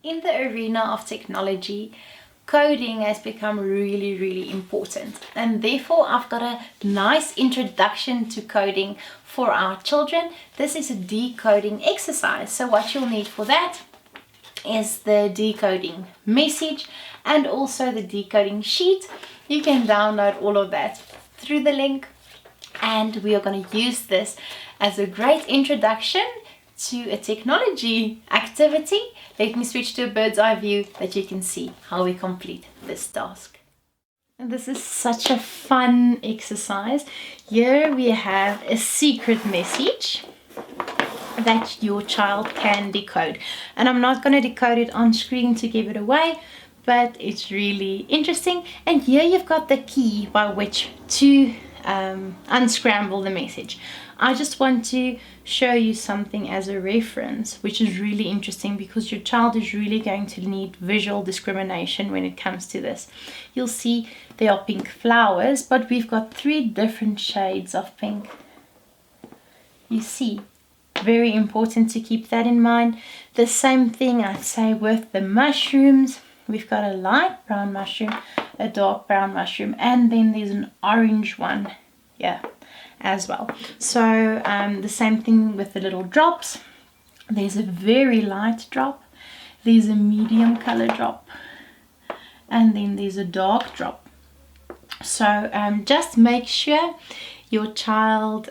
In the arena of technology, coding has become really important, and therefore I've got a nice introduction to coding for our children. This is a decoding exercise, so what you'll need for that is the decoding message and also the decoding sheet. You can download all of that through the link, and we are going to use this as a great introduction to a technology activity. Let me switch to a bird's eye view that you can see how we complete this task. And this is such a fun exercise. Here we have a secret message that your child can decode. And I'm not going to decode it on screen to give it away, but it's really interesting. And here you've got the key by which to unscramble the message. I just want to show you something as a reference, which is really interesting because your child is really going to need visual discrimination when it comes to this. You'll see there are pink flowers, but we've got 3 different shades of pink. You see, very important to keep that in mind. The same thing I'd say with the mushrooms. We've got a light brown mushroom, a dark brown mushroom, and then there's an orange one, yeah, as well. So the same thing with the little drops. There's a very light drop, there's a medium color drop, and then there's a dark drop. So just make sure your child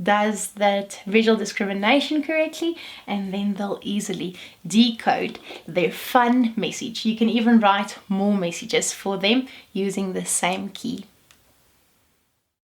does that visual discrimination correctly, and then they'll easily decode their fun message. You can even write more messages for them using the same key.